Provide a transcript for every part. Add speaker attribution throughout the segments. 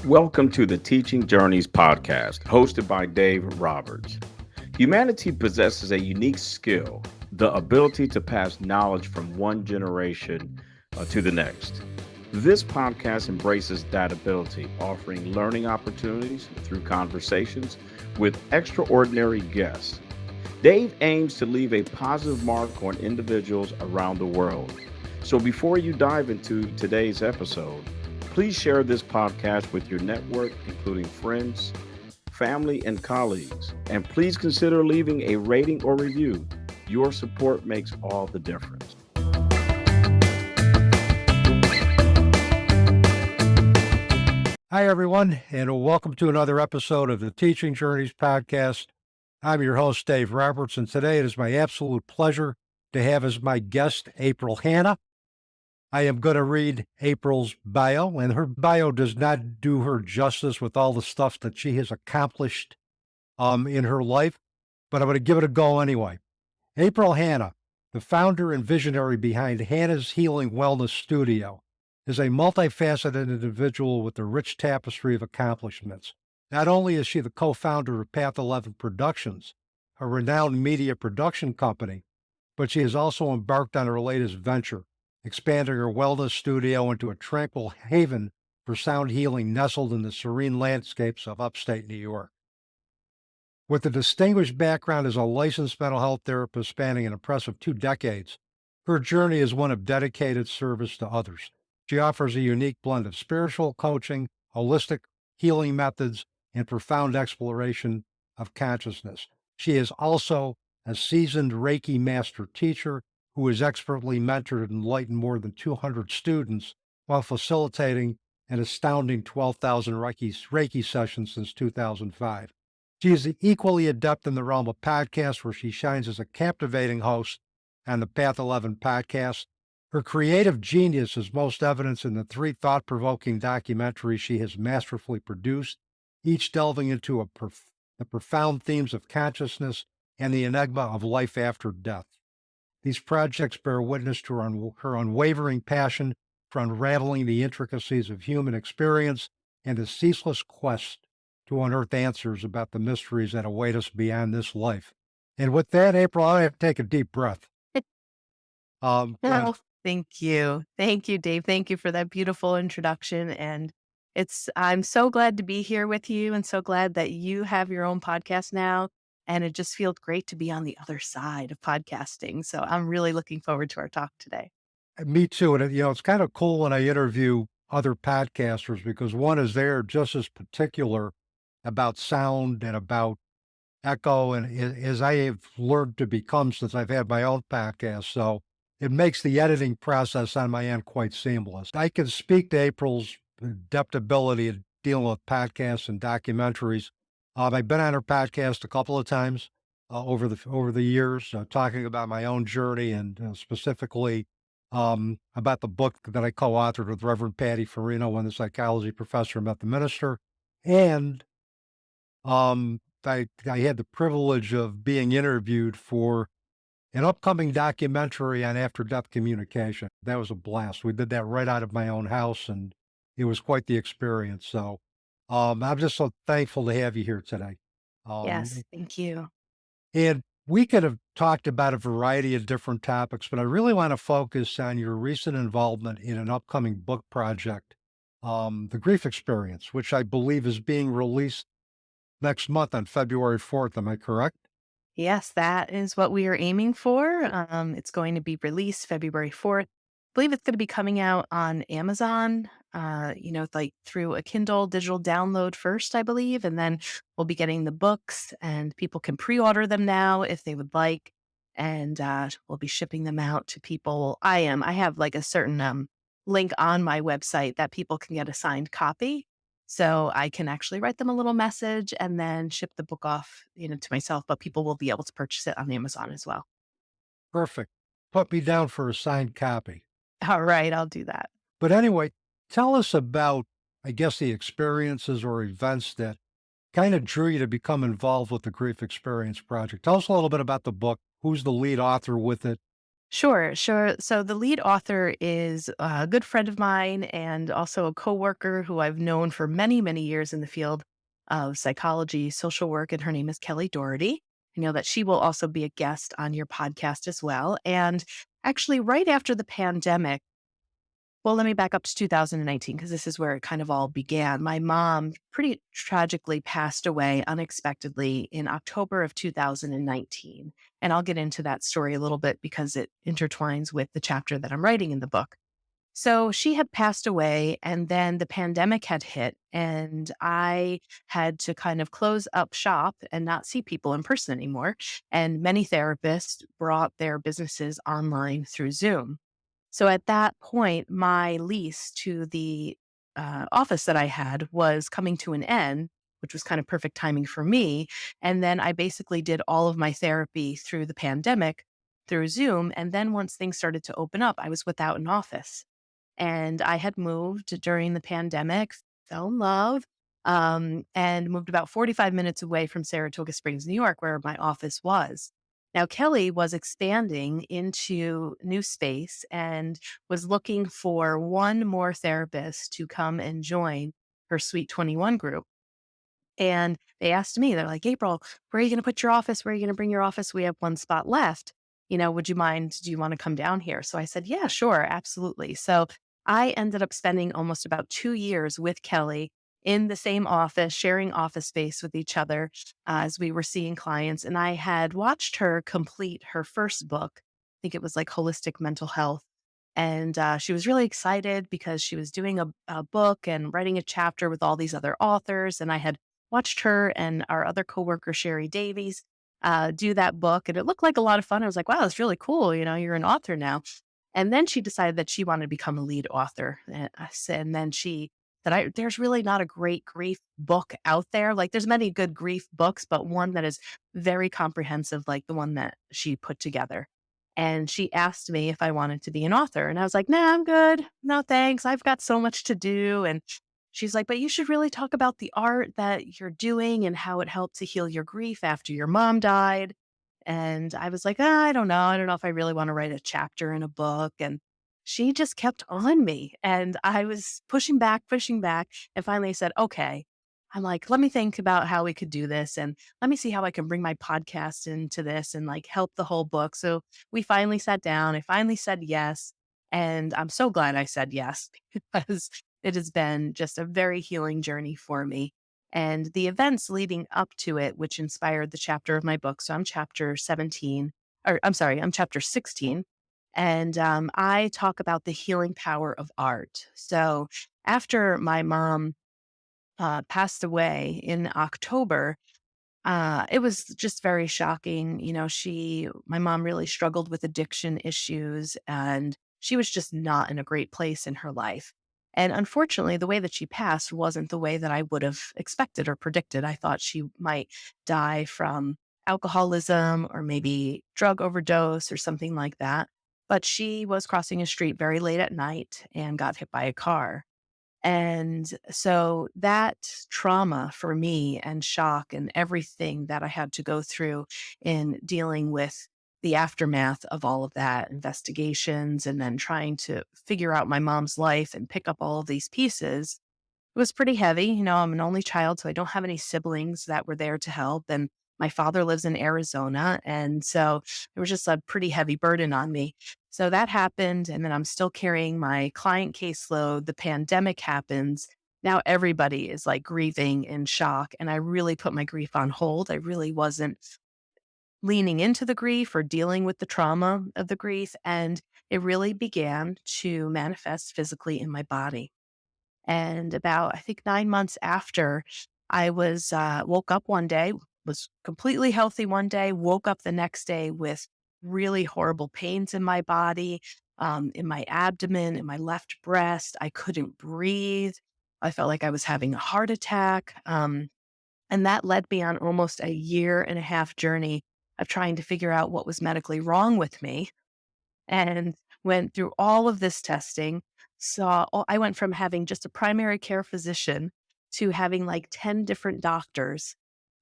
Speaker 1: Welcome to the Teaching Journeys podcast, hosted by Dave Roberts. Humanity possesses a unique skill, the ability to pass knowledge from one generation to the next. This podcast embraces that ability, offering learning opportunities through conversations with extraordinary guests. Dave aims to leave a positive mark on individuals around the world. So before you dive into today's episode, please share this podcast with your network, including friends, family, and colleagues. And please consider leaving a rating or review. Your support makes all the difference.
Speaker 2: Hi, everyone, and welcome to another episode of the Teaching Journeys podcast. I'm your host, Dave Roberts, and today it is my absolute pleasure to have as my guest April Hanna. I am going to read April's bio, and her bio does not do her justice with all the stuff that she has accomplished in her life, but I'm going to give it a go anyway. April Hanna, the founder and visionary behind Hanna's Healing Wellness Studio, is a multifaceted individual with a rich tapestry of accomplishments. Not only is she the co-founder of Path 11 Productions, a renowned media production company, but she has also embarked on her latest venture, expanding her wellness studio into a tranquil haven for sound healing nestled in the serene landscapes of upstate New York. With a distinguished background as a licensed mental health therapist spanning an impressive 2 decades, her journey is one of dedicated service to others. She offers a unique blend of spiritual coaching, holistic healing methods, and profound exploration of consciousness. She is also a seasoned Reiki master teacher who has expertly mentored and enlightened more than 200 students while facilitating an astounding 12,000 Reiki sessions since 2005. She is equally adept in the realm of podcasts, where she shines as a captivating host on the Path 11 podcast. Her creative genius is most evident in the 3 thought-provoking documentaries she has masterfully produced, each delving into the profound themes of consciousness and the enigma of life after death. These projects bear witness to her unwavering passion for unraveling the intricacies of human experience and a ceaseless quest to unearth answers about the mysteries that await us beyond this life. And with that, April, I have to take a deep breath.
Speaker 3: Well, thank you. Thank you, Dave. Thank you for that beautiful introduction. And I'm so glad to be here with you and so glad that you have your own podcast now. And it just feels great to be on the other side of podcasting. So I'm really looking forward to our talk today.
Speaker 2: Me too. And, it's kind of cool when I interview other podcasters, because one is there just as particular about sound and about echo, and as I have learned to become since I've had my own podcast. So it makes the editing process on my end quite seamless. I can speak to April's adaptability in dealing with podcasts and documentaries. I've been on her podcast a couple of times over the years, talking about my own journey and specifically about the book that I co-authored with Reverend Patty Farino, one of the psychology professor and met the minister. And I had the privilege of being interviewed for an upcoming documentary on after-death communication. That was a blast. We did that right out of my own house, and it was quite the experience. So I'm just so thankful to have you here today.
Speaker 3: Yes, thank you.
Speaker 2: And we could have talked about a variety of different topics, but I really want to focus on your recent involvement in an upcoming book project, The Grief Experience, which I believe is being released next month on February 4th. Am I correct?
Speaker 3: Yes, that is what we are aiming for. It's going to be released February 4th. I believe it's going to be coming out on Amazon, like through a Kindle digital download first, I believe. And then we'll be getting the books, and people can pre-order them now if they would like. And we'll be shipping them out to people. I have like a certain link on my website that people can get a signed copy. So I can actually write them a little message and then ship the book off, to myself, but people will be able to purchase it on Amazon as well.
Speaker 2: Perfect. Put me down for a signed copy.
Speaker 3: All right, I'll do that.
Speaker 2: But anyway, tell us about, I guess, the experiences or events that kind of drew you to become involved with the Grief Experience Project. Tell us a little bit about the book. Who's the lead author with it?
Speaker 3: Sure, sure. So the lead author is a good friend of mine and also a coworker who I've known for many, many years in the field of psychology, social work, and her name is Kelly Doherty. I know that she will also be a guest on your podcast as well. And actually, right after the pandemic, well, let me back up to 2019 because this is where it kind of all began. My mom pretty tragically passed away unexpectedly in October of 2019. And I'll get into that story a little bit because it intertwines with the chapter that I'm writing in the book. So she had passed away, and then the pandemic had hit, and I had to kind of close up shop and not see people in person anymore. And many therapists brought their businesses online through Zoom. So at that point, my lease to the office that I had was coming to an end, which was kind of perfect timing for me. And then I basically did all of my therapy through the pandemic through Zoom. And then once things started to open up, I was without an office. And I had moved during the pandemic, fell in love, and moved about 45 minutes away from Saratoga Springs, New York, where my office was. Now, Kelly was expanding into new space and was looking for one more therapist to come and join her Suite 21 group. And they asked me, they're like, April, where are you going to put your office? Where are you going to bring your office? We have one spot left. Would you mind? Do you want to come down here? So I said, yeah, sure, absolutely. So I ended up spending almost about 2 years with Kelly in the same office, sharing office space with each other as we were seeing clients. And I had watched her complete her first book. I think it was like Holistic Mental Health. And she was really excited because she was doing a book and writing a chapter with all these other authors. And I had watched her and our other coworker, Sherry Davies, do that book. And it looked like a lot of fun. I was like, wow, that's really cool. You're an author now. And then she decided that she wanted to become a lead author. And I said, and then she said, there's really not a great grief book out there. Like there's many good grief books, but one that is very comprehensive, like the one that she put together. And she asked me if I wanted to be an author. And I was like, nah, I'm good. No, thanks. I've got so much to do. And she's like, but you should really talk about the art that you're doing and how it helped to heal your grief after your mom died. And I was like, I don't know. I don't know if I really want to write a chapter in a book. And she just kept on me. And I was pushing back, and finally said, okay. I'm like, let me think about how we could do this. And let me see how I can bring my podcast into this and like help the whole book. So we finally sat down. I finally said yes. And I'm so glad I said yes because it has been just a very healing journey for me. And the events leading up to it, which inspired the chapter of my book. So I'm chapter 17, or I'm sorry, I'm chapter 16. And I talk about the healing power of art. So after my mom passed away in October, it was just very shocking. My mom really struggled with addiction issues and she was just not in a great place in her life. And unfortunately, the way that she passed wasn't the way that I would have expected or predicted. I thought she might die from alcoholism or maybe drug overdose or something like that. But she was crossing a street very late at night and got hit by a car. And so that trauma for me and shock and everything that I had to go through in dealing with the aftermath of all of that investigations and then trying to figure out my mom's life and pick up all of these pieces, it was pretty heavy. I'm an only child, so I don't have any siblings that were there to help. And my father lives in Arizona. And so it was just a pretty heavy burden on me. So that happened. And then I'm still carrying my client caseload. The pandemic happens. Now everybody is like grieving in shock. And I really put my grief on hold. I really wasn't leaning into the grief or dealing with the trauma of the grief. And it really began to manifest physically in my body. And about, I think, 9 months after, I was woke up one day, was completely healthy one day, woke up the next day with really horrible pains in my body, in my abdomen, in my left breast. I couldn't breathe. I felt like I was having a heart attack. And that led me on almost a year and a half journey of trying to figure out what was medically wrong with me and went through all of this testing. I went from having just a primary care physician to having like 10 different doctors.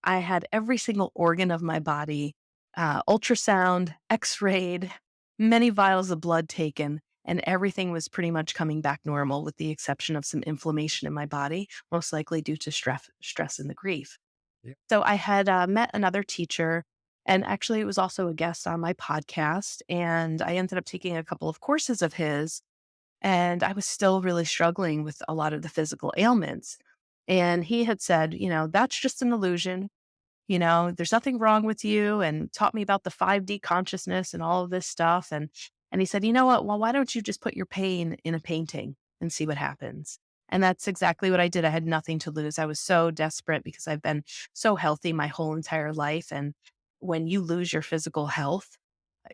Speaker 3: I had every single organ of my body ultrasound, x-rayed, many vials of blood taken, and everything was pretty much coming back normal with the exception of some inflammation in my body, most likely due to stress and the grief.
Speaker 2: Yeah.
Speaker 3: So I had met another teacher, and actually it was also a guest on my podcast, and I ended up taking a couple of courses of his, and I was still really struggling with a lot of the physical ailments. And he had said, that's just an illusion. There's nothing wrong with you, and taught me about the 5D consciousness and all of this stuff. And he said, you know what? Well, why don't you just put your pain in a painting and see what happens? And that's exactly what I did. I had nothing to lose. I was so desperate because I've been so healthy my whole entire life. And when you lose your physical health,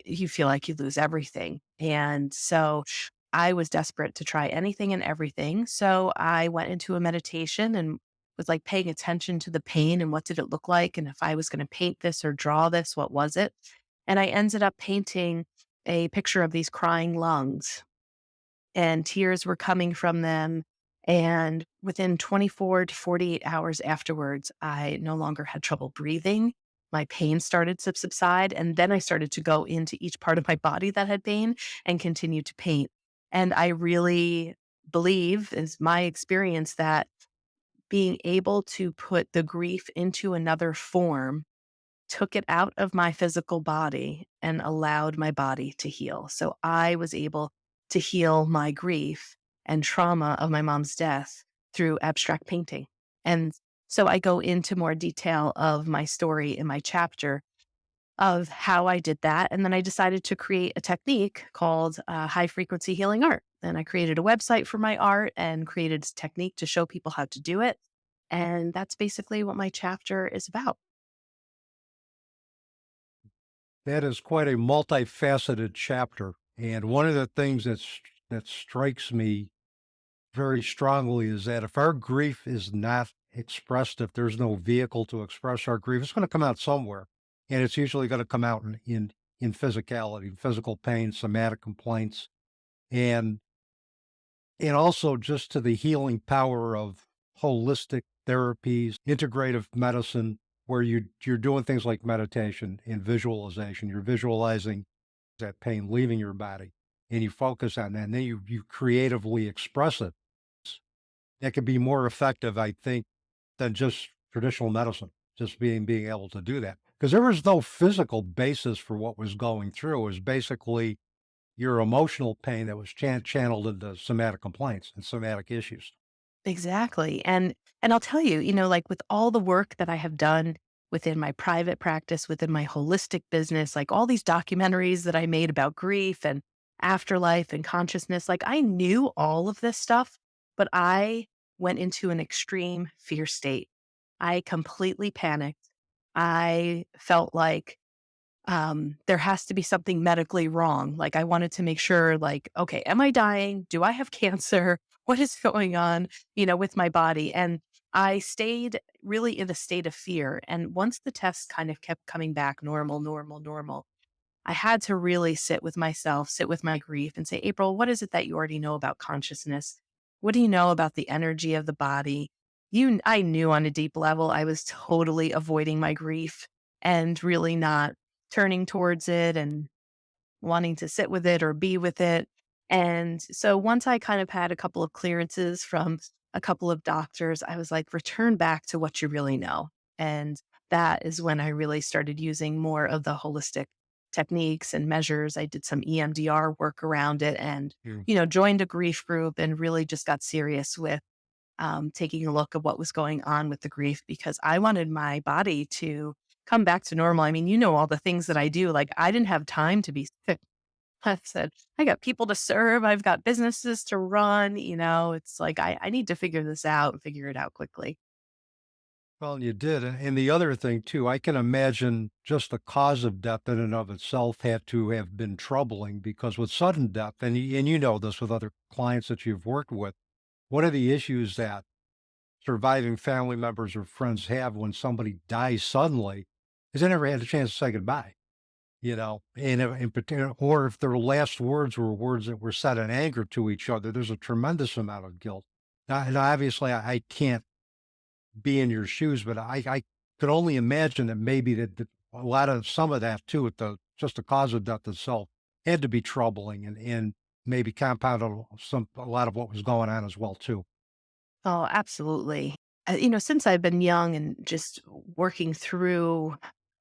Speaker 3: you feel like you lose everything. And so I was desperate to try anything and everything. So I went into a meditation and was like paying attention to the pain and what did it look like. And if I was going to paint this or draw this, what was it? And I ended up painting a picture of these crying lungs, and tears were coming from them. And within 24 to 48 hours afterwards, I no longer had trouble breathing. My pain started to subside. And then I started to go into each part of my body that had pain and continue to paint. And I really believe, is my experience, that being able to put the grief into another form took it out of my physical body and allowed my body to heal. So I was able to heal my grief and trauma of my mom's death through abstract painting. And so I go into more detail of my story in my chapter of how I did that. And then I decided to create a technique called high frequency healing art. And I created a website for my art and created a technique to show people how to do it. And that's basically what my chapter is about.
Speaker 2: That is quite a multifaceted chapter. And one of the things that strikes me very strongly is that if our grief is not expressed, if there's no vehicle to express our grief, it's going to come out somewhere. And it's usually going to come out in physicality, physical pain, somatic complaints, and and also just to the healing power of holistic therapies, integrative medicine, where you're doing things like meditation and visualization. You're visualizing that pain leaving your body, and you focus on that, and then you creatively express it. That could be more effective, I think, than just traditional medicine, just being able to do that. Because there was no physical basis for what was going through. It was basically your emotional pain that was channeled into somatic complaints and somatic issues.
Speaker 3: Exactly. And I'll tell you, like with all the work that I have done within my private practice, within my holistic business, like all these documentaries that I made about grief and afterlife and consciousness, like I knew all of this stuff, but I went into an extreme fear state. I completely panicked. I felt like there has to be something medically wrong. Like I wanted to make sure, like, okay, am I dying? Do I have cancer? What is going on, with my body? And I stayed really in a state of fear. And once the tests kind of kept coming back normal, normal, normal, I had to really sit with myself, sit with my grief and say, April, what is it that you already know about consciousness? What do you know about the energy of the body? I knew on a deep level I was totally avoiding my grief and really not turning towards it and wanting to sit with it or be with it. And so once I kind of had a couple of clearances from a couple of doctors, I was like, return back to what you really know. And that is when I really started using more of the holistic techniques and measures. I did some EMDR work around it and,
Speaker 2: Mm.
Speaker 3: joined a grief group and really just got serious with taking a look at what was going on with the grief because I wanted my body to come back to normal. I mean, all the things that I do. Like, I didn't have time to be sick. I said, I got people to serve, I've got businesses to run. It's like, I need to figure this out and figure it out quickly.
Speaker 2: Well, you did. And the other thing too, I can imagine just the cause of death in and of itself had to have been troubling because with sudden death, and you know this with other clients that you've worked with, one of the issues that surviving family members or friends have when somebody dies suddenly is they never had a chance to say goodbye, and in particular, or if their last words were words that were said in anger to each other, there's a tremendous amount of guilt. Now, and obviously I can't be in your shoes, but I could only imagine that maybe that a lot of some of that too, with just the cause of death itself had to be troubling and maybe compounded a lot of what was going on as well too.
Speaker 3: Oh, absolutely. Since I've been young and just working through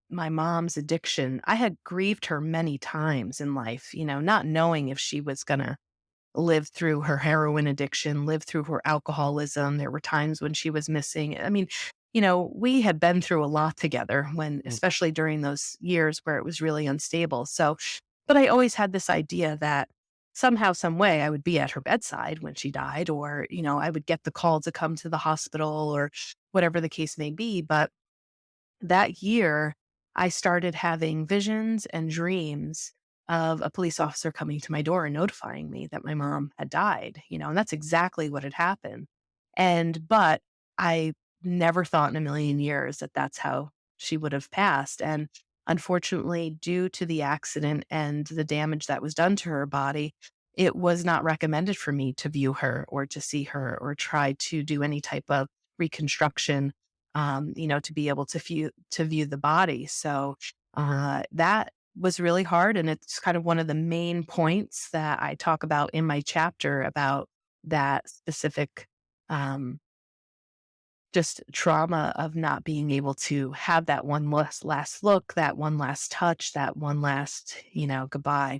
Speaker 3: my mom's addiction, I had grieved her many times in life, not knowing if she was going to live through her heroin addiction, live through her alcoholism. There were times when she was missing. I mean, we had been through a lot together when,
Speaker 2: Mm.
Speaker 3: especially during those years where it was really unstable. So, but I always had this idea that somehow, some way I would be at her bedside when she died, or, I would get the call to come to the hospital or whatever the case may be. But that year, I started having visions and dreams of a police officer coming to my door and notifying me that my mom had died, and that's exactly what had happened. But I never thought in a million years that that's how she would have passed. And unfortunately, due to the accident and the damage that was done to her body, it was not recommended for me to view her or to see her or try to do any type of reconstruction, to be able to view the body. So that was really hard, and it's kind of one of the main points that I talk about in my chapter about that specific, um, just trauma of not being able to have that one last look, that one last touch, that one last, goodbye.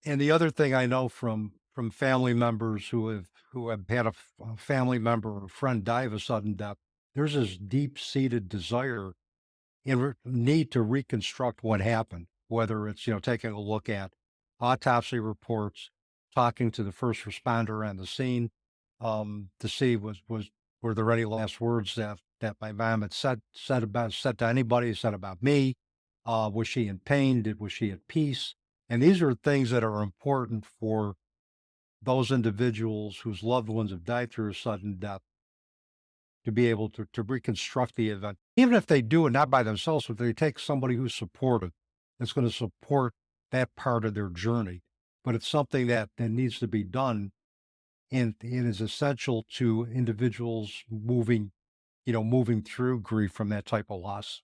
Speaker 2: And the other thing I know from family members who have had a family member or friend die of a sudden death, there's this deep seated desire and need to reconstruct what happened, whether it's, taking a look at autopsy reports, talking to the first responder on the scene, to see were there any last words that my mom had said to anybody, said about me? Was she in pain? Was she at peace? And these are things that are important for those individuals whose loved ones have died through a sudden death to be able to reconstruct the event, even if they do it not by themselves, but they take somebody who's supportive, that's going to support that part of their journey. But it's something that needs to be done and is essential to individuals moving through grief from that type of loss.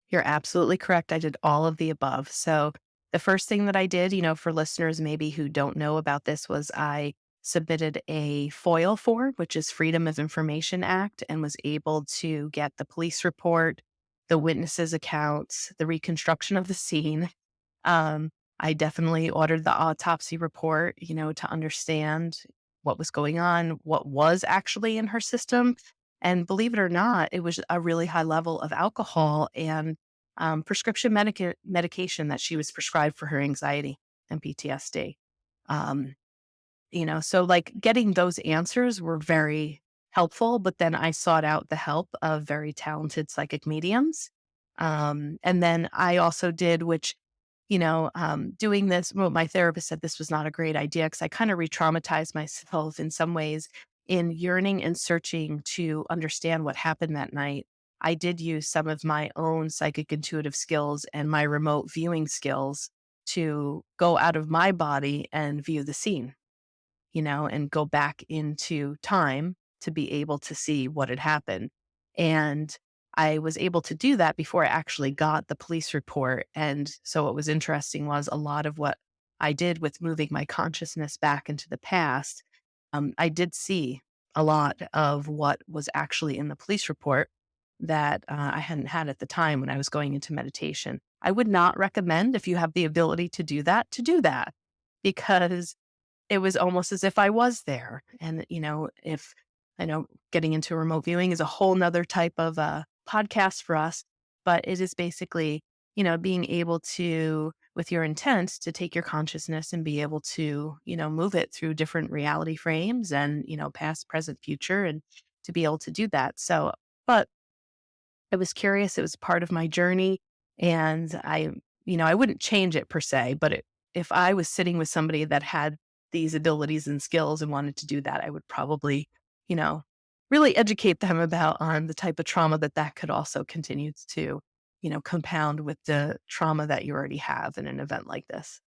Speaker 3: You're absolutely correct. I did all of the above. So, the first thing that I did, for listeners maybe who don't know about this, was I submitted a FOIL form, which is Freedom of Information Act, and was able to get the police report, the witnesses' accounts, the reconstruction of the scene. Um, I definitely ordered the autopsy report, to understand what was going on, what was actually in her system. And believe it or not, it was a really high level of alcohol and prescription medication that she was prescribed for her anxiety and PTSD. Um, so like getting those answers were very helpful, but then I sought out the help of very talented psychic mediums. And then I also did, which, doing this, well, my therapist said this was not a great idea because I kind of re traumatized myself in some ways in yearning and searching to understand what happened that night. I did use some of my own psychic intuitive skills and my remote viewing skills to go out of my body and view the scene, and go back into time to be able to see what had happened. And I was able to do that before I actually got the police report. And so what was interesting was a lot of what I did with moving my consciousness back into the past. I did see a lot of what was actually in the police report that I hadn't had at the time when I was going into meditation. I would not recommend, if you have the ability to do that, because it was almost as if I was there. And, if I know getting into remote viewing is a whole nother type of podcast for us, but it is basically, being able to, with your intent, to take your consciousness and be able to, move it through different reality frames and, past, present, future, and to be able to do that. So, but I was curious, it was part of my journey, and I wouldn't change it per se, but if I was sitting with somebody that had these abilities and skills and wanted to do that, I would probably, you know, really educate them about on the type of trauma that could also continue to, compound with the trauma that you already have in an event like this.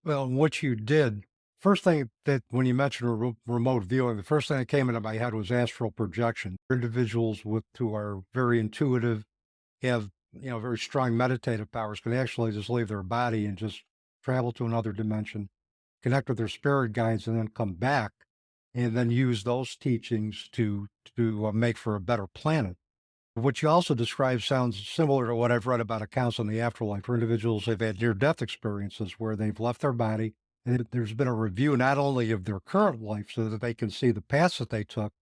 Speaker 2: Well, and what you did, first thing that when you mentioned remote viewing, the first thing that came into my head was astral projection. Individuals who are very intuitive have very strong meditative powers can actually just leave their body and just travel to another dimension, connect with their spirit guides, and then come back and then use those teachings to make for a better planet. What you also described sounds similar to what I've read about accounts on the afterlife for individuals who've had near-death experiences where they've left their body and there's been a review not only of their current life so that they can see the paths that they took,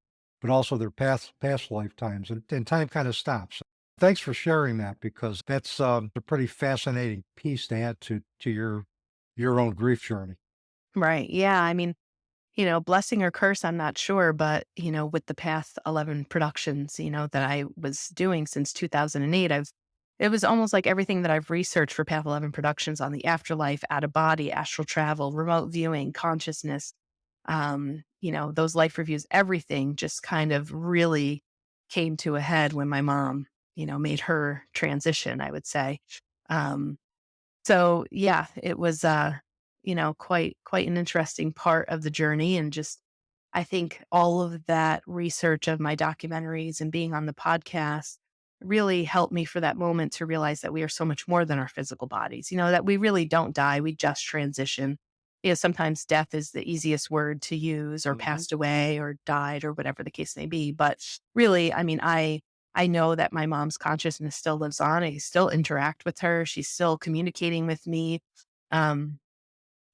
Speaker 2: but also their past lifetimes, and time kind of stops. Thanks for sharing that because that's a pretty fascinating piece to add to your own grief journey.
Speaker 3: Right. Yeah. I mean, blessing or curse, I'm not sure, but, with the past 11 productions, that I was doing since 2008, it was almost like everything that I've researched for past 11 productions on the afterlife, out of body, astral travel, remote viewing, consciousness, those life reviews, everything just kind of really came to a head when my mom, made her transition, I would say. Um, so yeah, it was quite an interesting part of the journey and just I think all of that research of my documentaries and being on the podcast really helped me for that moment to realize that we are so much more than our physical bodies, that we really don't die, we just transition. Sometimes death is the easiest word to use or
Speaker 2: Mhm.
Speaker 3: passed away or died or whatever the case may be. But really, I mean, I know that my mom's consciousness still lives on. I still interact with her. She's still communicating with me. Um,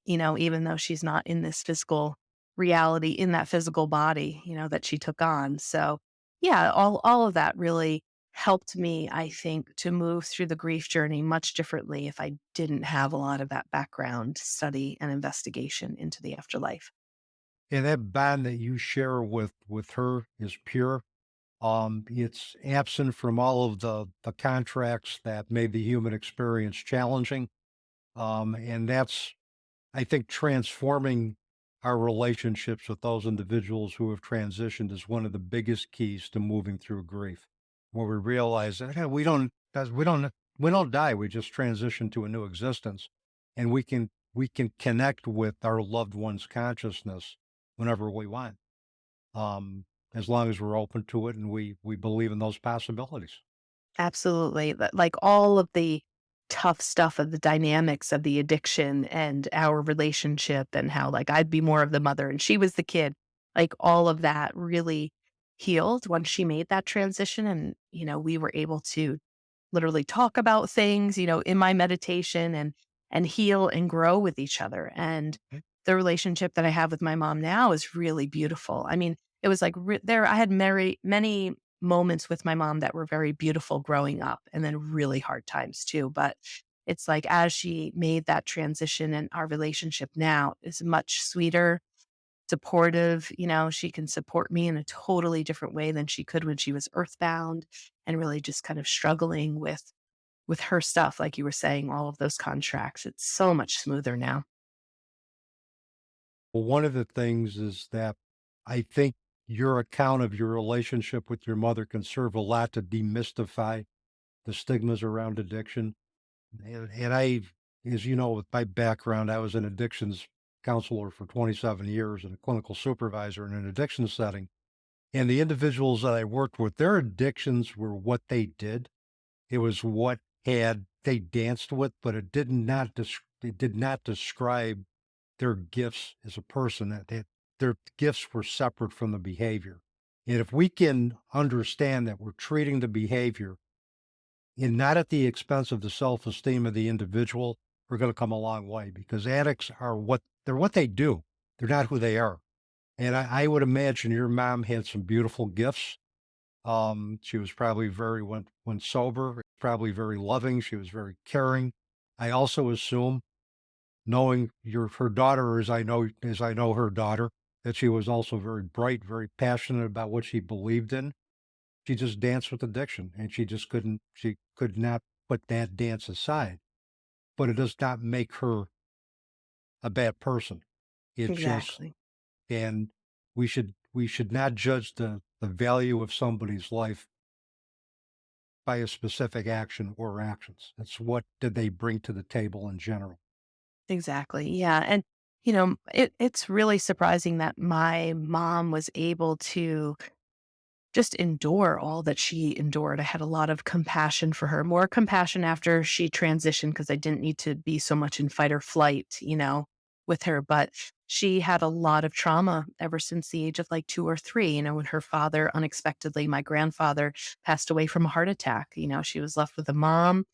Speaker 3: even though she's not in this physical reality, in that physical body, that she took on. So, yeah, all of that really helped me, I think, to move through the grief journey much differently if I didn't have a lot of that background study and investigation into the afterlife.
Speaker 2: And that bond that you share with her is pure. It's absent from all of the contracts that made the human experience challenging. And that's, I think, transforming our relationships with those individuals who have transitioned is one of the biggest keys to moving through grief. Where we realize that hey, we don't die. We just transition to a new existence, and we can connect with our loved one's consciousness whenever we want, as long as we're open to it and we believe in those possibilities.
Speaker 3: Absolutely. Like all of the tough stuff of the dynamics of the addiction and our relationship and how like I'd be more of the mother and she was the kid. Like all of that really healed when she made that transition and we were able to literally talk about things, in my meditation and heal and grow with each other. And the relationship that I have with my mom now is really beautiful. I mean, it was like there I had many moments with my mom that were very beautiful growing up and then really hard times too, but it's like as she made that transition and our relationship now is much sweeter, supportive, she can support me in a totally different way than she could when she was earthbound and really just kind of struggling with her stuff, like you were saying, all of those contracts. It's so much smoother now.
Speaker 2: Well, one of the things is that I think your account of your relationship with your mother can serve a lot to demystify the stigmas around addiction. And I, as you know, with my background, I was an addictions counselor for 27 years and a clinical supervisor in an addiction setting. And the individuals that I worked with, their addictions were what they did. It was what had they danced with, but it did not describe their gifts as a person. That their gifts were separate from the behavior. And if we can understand that we're treating the behavior and not at the expense of the self-esteem of the individual, we're going to come a long way because addicts are what they do. They're not who they are. And I would imagine your mom had some beautiful gifts. She was probably when sober, probably very loving. She was very caring. I also assume, knowing her daughter as I know her daughter, that she was also very bright, very passionate about what she believed in. She just danced with addiction, and she could not put that dance aside. But it does not make her a bad person. It just
Speaker 3: Exactly.
Speaker 2: and we should not judge the value of somebody's life by a specific action or actions. It's what did they bring to the table in general.
Speaker 3: Exactly. Yeah. And, it's really surprising that my mom was able to just endure all that she endured. I had a lot of compassion for her, more compassion after she transitioned because I didn't need to be so much in fight or flight, with her. But she had a lot of trauma ever since the age of like 2 or 3, when her father unexpectedly, my grandfather, passed away from a heart attack. She was left with a mom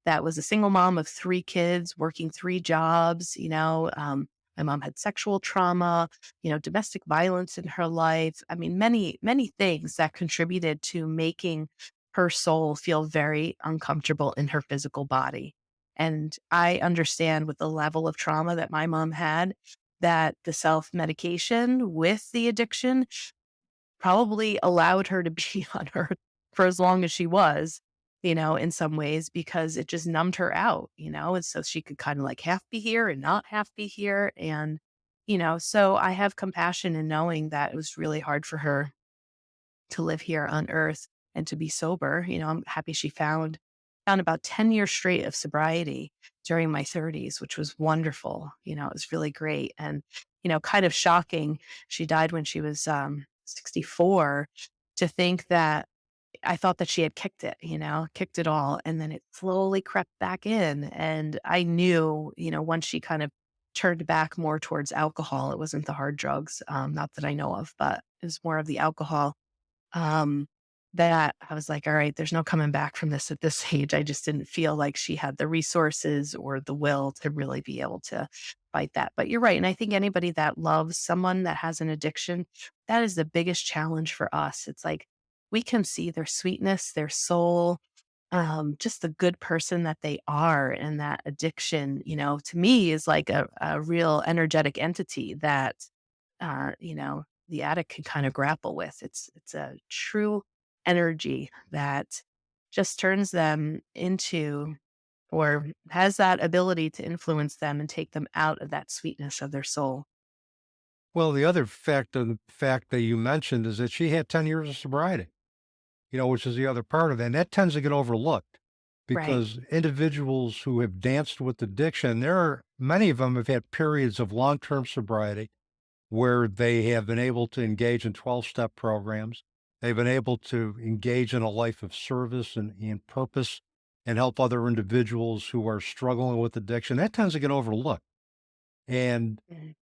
Speaker 3: that was a single mom of 3 kids, working 3 jobs. My mom had sexual trauma, domestic violence in her life. I mean, many, many things that contributed to making her soul feel very uncomfortable in her physical body. And I understand with the level of trauma that my mom had, that the self medication with the addiction probably allowed her to be on earth for as long as she was, in some ways, because it just numbed her out, and so she could kind of like half be here and not half be here. And, so I have compassion in knowing that it was really hard for her to live here on earth and to be sober. I'm happy she found about 10 years straight of sobriety during my 30s, which was wonderful. It was really great. And, kind of shocking. She died when she was 64. To think that I thought that she had kicked it, kicked it all. And then it slowly crept back in. And I knew, once she kind of turned back more towards alcohol, it wasn't the hard drugs, not that I know of, but it was more of the alcohol, um, that I was like, "All right, there's no coming back from this at this age." I just didn't feel like she had the resources or the will to really be able to fight that. But you're right, and I think anybody that loves someone that has an addiction, that is the biggest challenge for us. It's like we can see their sweetness, their soul, just the good person that they are, and that addiction, to me is like a real energetic entity that, the addict can kind of grapple with. It's a true energy that just turns them into, or has that ability to influence them and take them out of that sweetness of their soul.
Speaker 2: Well, the other fact that you mentioned is that she had 10 years of sobriety, which is the other part of that. And that tends to get overlooked
Speaker 3: Right.
Speaker 2: because individuals who have danced with addiction, there are many of them have had periods of long-term sobriety where they have been able to engage in 12-step programs. They've been able to engage in a life of service and purpose and help other individuals who are struggling with addiction. That tends to get overlooked. And
Speaker 3: Mhm.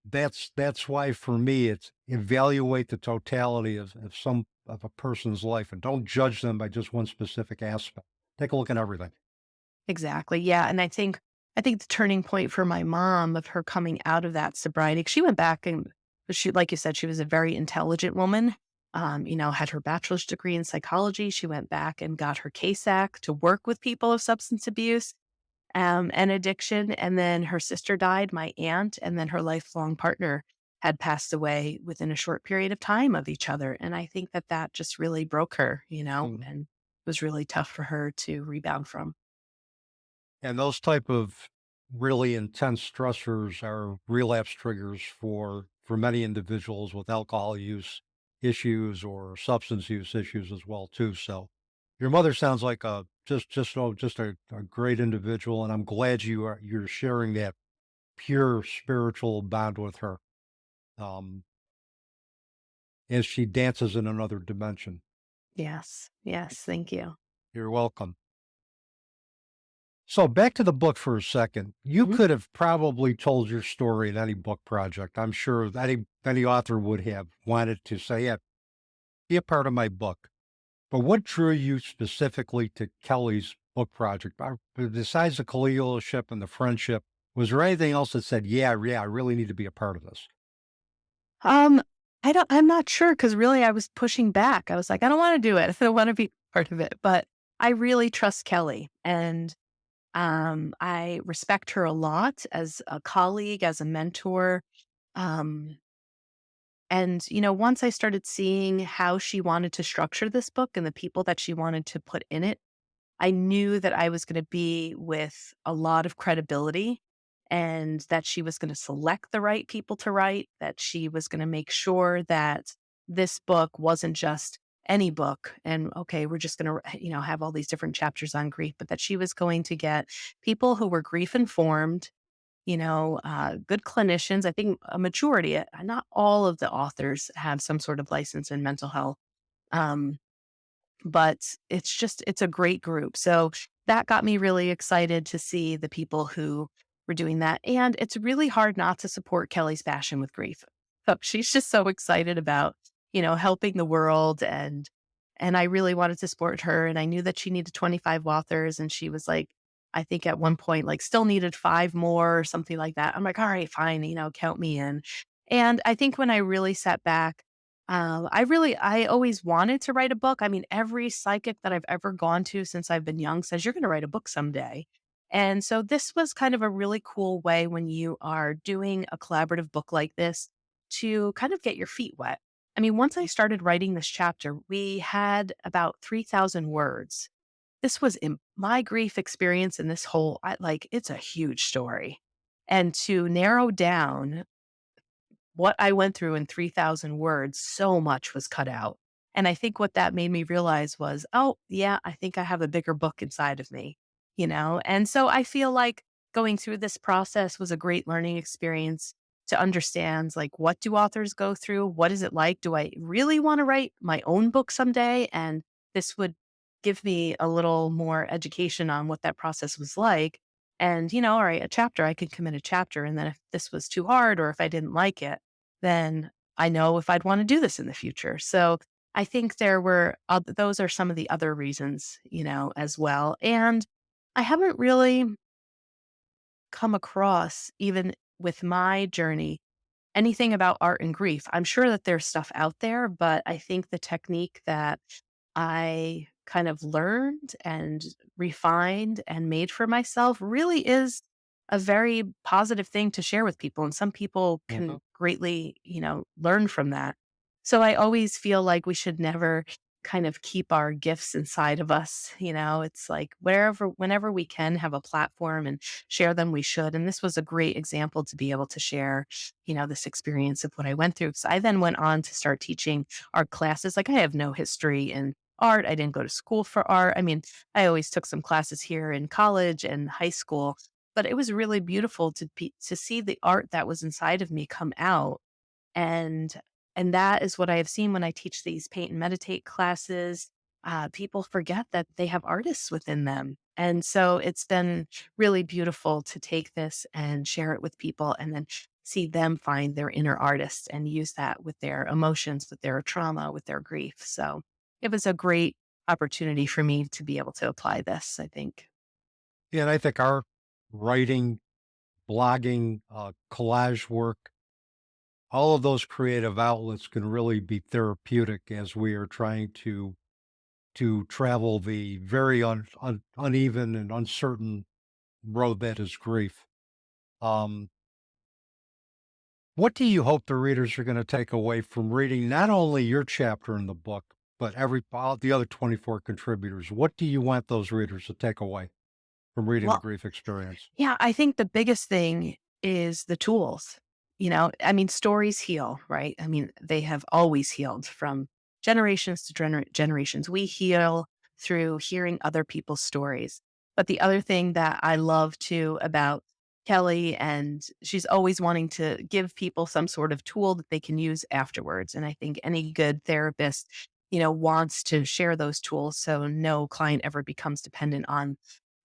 Speaker 2: that's why for me it's evaluate the totality of a person's life and don't judge them by just one specific aspect. Take a look at everything.
Speaker 3: Exactly. Yeah. And I think the turning point for my mom of her coming out of that sobriety, 'cause she went back and she, like you said, she was a very intelligent woman. Had her bachelor's degree in psychology. She went back and got her CASAC to work with people of substance abuse, and addiction. And then her sister died, my aunt, and then her lifelong partner had passed away within a short period of time of each other. And I think that that just really broke her,
Speaker 2: Mm.
Speaker 3: and was really tough for her to rebound from.
Speaker 2: And those type of really intense stressors are relapse triggers for many individuals with alcohol use issues or substance use issues as well too. So your mother sounds like a just a great individual, and I'm glad you're sharing that pure spiritual bond with her. Um, as she dances in another dimension.
Speaker 3: Yes. Yes. Thank you.
Speaker 2: You're welcome. So back to the book for a second. You
Speaker 3: Mhm.
Speaker 2: could have probably told your story in any book project. I'm sure any author would have wanted to say, yeah, be a part of my book. But what drew you specifically to Kelly's book project? Besides the collegialship and the friendship, was there anything else that said, yeah, I really need to be a part of this?
Speaker 3: Um, I'm not sure because really I was pushing back. I was like, I don't want to do it. I don't want to be part of it. But I really trust Kelly, and I respect her a lot as a colleague, as a mentor. Um, and once I started seeing how she wanted to structure this book and the people that she wanted to put in it, I knew that I was gonna be with a lot of credibility, and that she was gonna select the right people to write, that she was gonna make sure that this book wasn't just any book and, okay, we're just gonna, have all these different chapters on grief, but that she was going to get people who were grief informed, good clinicians. I think a majority, not all of the authors have some sort of license in mental health, Um, but it's a great group. So that got me really excited to see the people who were doing that. And it's really hard not to support Kelly's passion with grief. So she's just so excited about, helping the world, and I really wanted to support her. And I knew that she needed 25 authors, and she was like, I think at one point, like, still needed five more or something like that. I'm like, all right, fine, count me in. And I think when I really sat back, I always wanted to write a book. I mean, every psychic that I've ever gone to since I've been young says, you're going to write a book someday. And so this was kind of a really cool way when you are doing a collaborative book like this to kind of get your feet wet. I mean, once I started writing this chapter, we had about 3,000 words. This was in my grief experience, and this whole, it's a huge story. And to narrow down what I went through in 3,000 words, so much was cut out. And I think what that made me realize was, oh, yeah, I think I have a bigger book inside of me. And so I feel like going through this process was a great learning experience to understand, like, what do authors go through? What is it like? Do I really want to write my own book someday? And this would give me a little more education on what that process was like. And, all right, a chapter, I could commit a chapter. And then if this was too hard or if I didn't like it, then I know if I'd want to do this in the future. So I think there were, those are some of the other reasons, as well. And I haven't really come across, even with my journey, anything about art and grief. I'm sure that there's stuff out there, but I think the technique that I kind of learned and refined and made for myself really is a very positive thing to share with people. And some people
Speaker 2: Mhm.
Speaker 3: can greatly, learn from that. So I always feel like we should never kind of keep our gifts inside of us. It's like whenever we can have a platform and share them, we should. And this was a great example to be able to share, this experience of what I went through. So I then went on to start teaching art classes. Like, I have no history in art. I didn't go to school for art. I mean, I always took some classes here in college and high school, but it was really beautiful to see the art that was inside of me come out. And that is what I have seen when I teach these paint and meditate classes. People forget that they have artists within them. And so it's been really beautiful to take this and share it with people and then see them find their inner artist and use that with their emotions, with their trauma, with their grief. So it was a great opportunity for me to be able to apply this, I think.
Speaker 2: Yeah, and I think our writing, blogging, collage work, all of those creative outlets can really be therapeutic as we are trying to travel the very uneven and uncertain road that is grief. Um, what do you hope the readers are going to take away from reading not only your chapter in the book, but all the other 24 contributors? What do you want those readers to take away from reading the
Speaker 3: Well,
Speaker 2: grief experience?
Speaker 3: yeah, I think the biggest thing is the tools. I mean, stories heal, right? I mean, they have always healed from generations to generations. We heal through hearing other people's stories. But the other thing that I love too about Kelly, and she's always wanting to give people some sort of tool that they can use afterwards. And I think any good therapist, wants to share those tools so no client ever becomes dependent on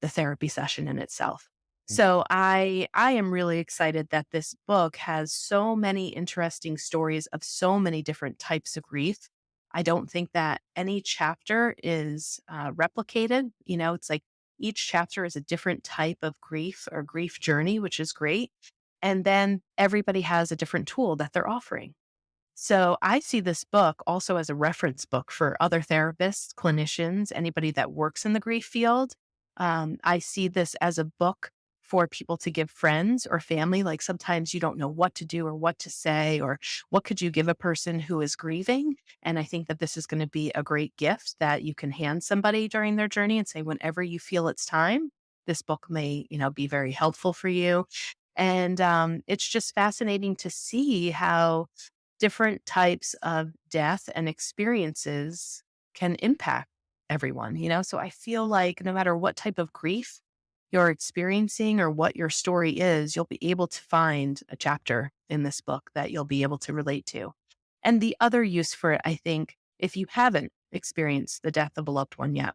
Speaker 3: the therapy session in itself. So I am really excited that this book has so many interesting stories of so many different types of grief. I don't think that any chapter is replicated. It's like each chapter is a different type of grief or grief journey, which is great. And then everybody has a different tool that they're offering. So I see this book also as a reference book for other therapists, clinicians, anybody that works in the grief field. I see this as a book for people to give friends or family. Like, sometimes you don't know what to do or what to say, or what could you give a person who is grieving. And I think that this is going to be a great gift that you can hand somebody during their journey and say, whenever you feel it's time, this book may, be very helpful for you. And it's just fascinating to see how different types of death and experiences can impact everyone. So I feel like no matter what type of grief you're experiencing or what your story is, you'll be able to find a chapter in this book that you'll be able to relate to. And the other use for it, I think, if you haven't experienced the death of a loved one yet,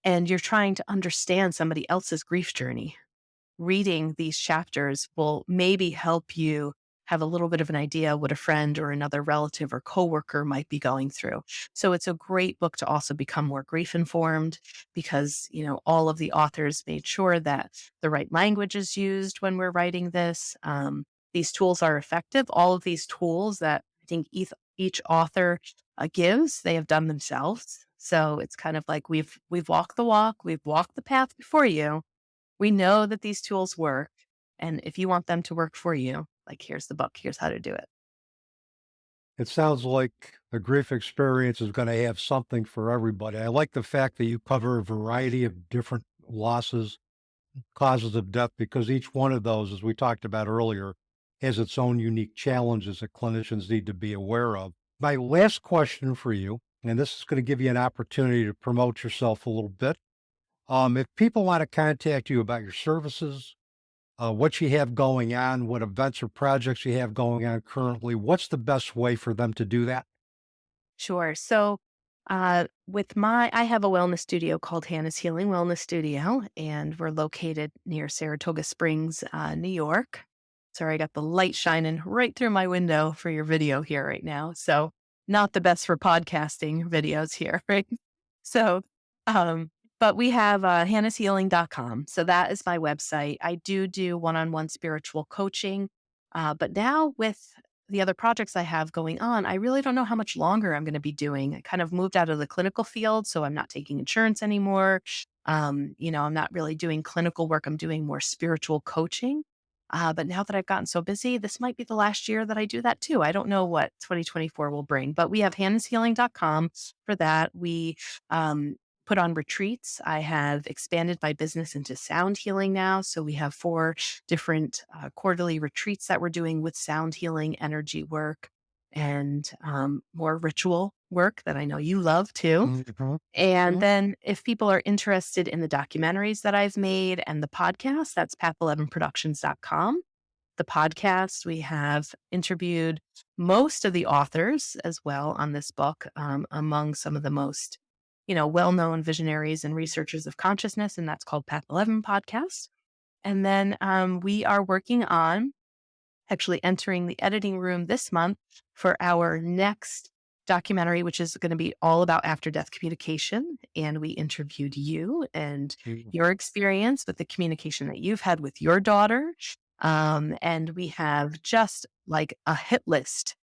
Speaker 3: and you're trying to understand somebody else's grief journey, reading these chapters will maybe help you have a little bit of an idea what a friend or another relative or coworker might be going through. So it's a great book to also become more grief informed because, all of the authors made sure that the right language is used when we're writing this. These tools are effective. All of these tools that I think each author gives, they have done themselves. So it's kind of like we've walked the walk, we've walked the path before you. We know that these tools work, and if you want them to work for you, like, here's the book, here's how to do it.
Speaker 2: It sounds like the grief experience is going to have something for everybody. I like the fact that you cover a variety of different losses, causes of death, because each one of those, as we talked about earlier, has its own unique challenges that clinicians need to be aware of. My last question for you, and this is going to give you an opportunity to promote yourself a little bit. If people want to contact you about your services, what you have going on, what events or projects you have going on currently, what's the best way for them to do that?
Speaker 3: Sure. So, I have a wellness studio called Hannah's Healing Wellness Studio, and we're located near Saratoga Springs, New York. Sorry, I got the light shining right through my window for your video here right now. So, not the best for podcasting videos here, right? So, um, but we have hannahshealing.com. So, that is my website. I do one on one spiritual coaching. But now with the other projects I have going on, I really don't know how much longer I'm going to be doing. I kind of moved out of the clinical field, so I'm not taking insurance anymore. I'm not really doing clinical work. I'm doing more spiritual coaching. But now that I've gotten so busy, this might be the last year that I do that too. I don't know what 2024 will bring, but we have hannahshealing.com for that. We put on retreats. I have expanded my business into sound healing now. So we have 4 different quarterly retreats that we're doing with sound healing, energy work, and more ritual work that I know you love too.
Speaker 2: Mhm.
Speaker 3: And then if people are interested in the documentaries that I've made and the podcast, that's path11productions.com. The podcast, we have interviewed most of the authors as well on this book, among some of the most, well-known visionaries and researchers of consciousness, and that's called Path 11 Podcast. And then we are working on actually entering the editing room this month for our next documentary, which is going to be all about after death communication. And we interviewed you and
Speaker 2: Mm.
Speaker 3: your experience with the communication that you've had with your daughter. And we have just like a hit list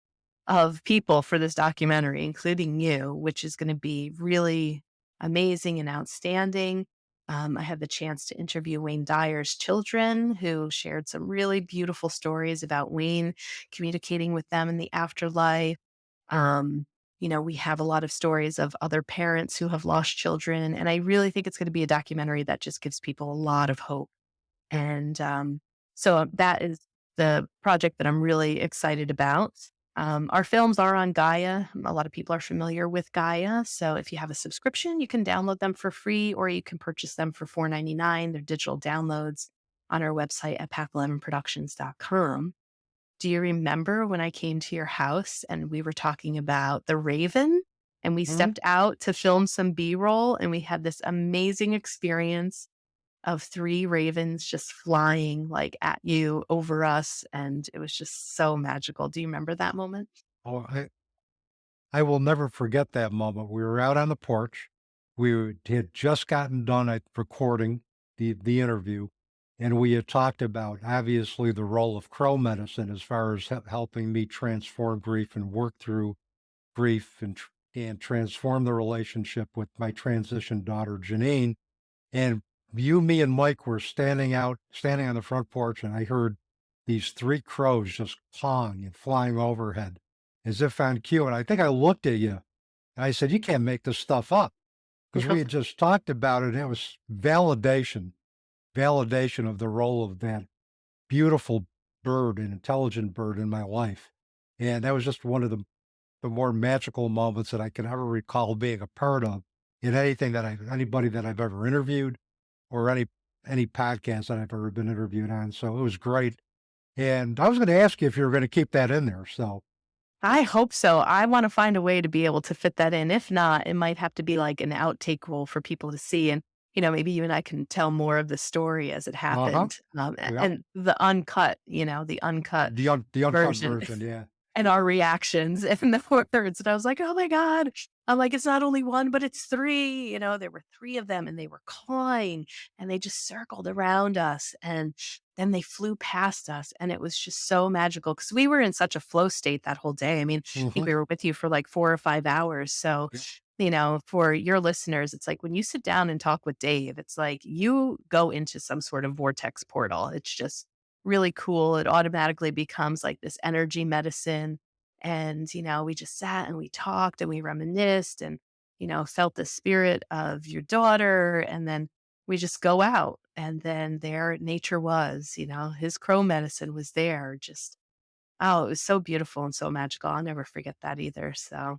Speaker 3: of people for this documentary, including you, which is going to be really amazing and outstanding. I had the chance to interview Wayne Dyer's children, who shared some really beautiful stories about Wayne communicating with them in the afterlife. We have a lot of stories of other parents who have lost children. And I really think it's going to be a documentary that just gives people a lot of hope. And so that is the project that I'm really excited about. Our films are on Gaia. A lot of people are familiar with Gaia. So if you have a subscription, you can download them for free or you can purchase them for $4.99. They're digital downloads on our website at path11productions.com. Do you remember when I came to your house and we were talking about the Raven and we
Speaker 2: Mhm.
Speaker 3: stepped out to film some B-roll and we had this amazing experience of 3 ravens just flying, like, at you, over us, and it was just so magical. Do you remember that moment?
Speaker 2: Oh, I will never forget that moment. We were out on the porch. Had just gotten done at recording the interview, and we had talked about obviously the role of crow medicine as far as helping me transform grief and work through grief and transform the relationship with my transition daughter Janine. And you, me, and Mike were standing on the front porch, and I heard these 3 crows just cawing and flying overhead as if on cue. And I think I looked at you and I said, "You can't make this stuff up," because we
Speaker 3: Yep.
Speaker 2: had just talked about it. And it was validation of the role of that beautiful bird, an intelligent bird in my life. And that was just one of the more magical moments that I can ever recall being a part of in anybody that I've ever interviewed or any podcast that I've ever been interviewed on. So it was great. And I was going to ask you if you were going to keep that in there. So
Speaker 3: I hope so. I want to find a way to be able to fit that in. If not, it might have to be like an outtake role for people to see. And, maybe you and I can tell more of the story as it
Speaker 2: Uh-huh.
Speaker 3: happened.
Speaker 2: Yep.
Speaker 3: And the uncut, the uncut
Speaker 2: The uncut
Speaker 3: version
Speaker 2: version, yeah.
Speaker 3: and our reactions and the words. And I was like, oh my God. I'm like, it's not only one, but it's three. There were three of them and they were clawing and they just circled around us. And then they flew past us. And it was just so magical because we were in such a flow state that whole day. I mean, I think
Speaker 2: Mhm.
Speaker 3: we were with you for like 4 or 5 hours. So,
Speaker 2: Yeah.
Speaker 3: for your listeners, it's like when you sit down and talk with Dave, it's like you go into some sort of vortex portal. It's just really cool. It automatically becomes like this energy medicine. And, we just sat and we talked and we reminisced and, felt the spirit of your daughter. And then we just go out. And then there nature was, his crow medicine was there. Just, oh, it was so beautiful and so magical. I'll never forget that either. So,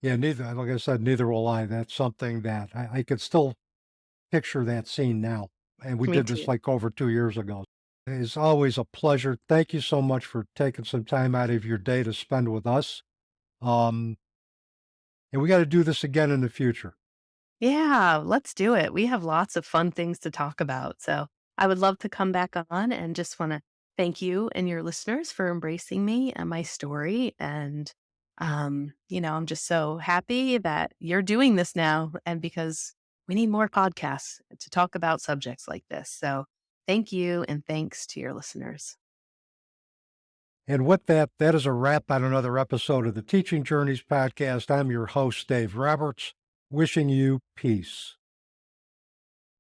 Speaker 2: Yeah, neither like I said, neither will I. That's something that I could still picture that scene now, and we
Speaker 3: me
Speaker 2: did this,
Speaker 3: too.
Speaker 2: like, over 2 years ago. It's always a pleasure. Thank you so much for taking some time out of your day to spend with us, um, and we gotta do this again in the future.
Speaker 3: Yeah, let's do it. We have lots of fun things to talk about. So I would love to come back on and just want to thank you and your listeners for embracing me and my story. And, I'm just so happy that you're doing this now. And because we need more podcasts to talk about subjects like this. So thank you. And thanks to your listeners.
Speaker 2: And with that, that is a wrap on another episode of the Teaching Journeys podcast. I'm your host, Dave Roberts, wishing you peace.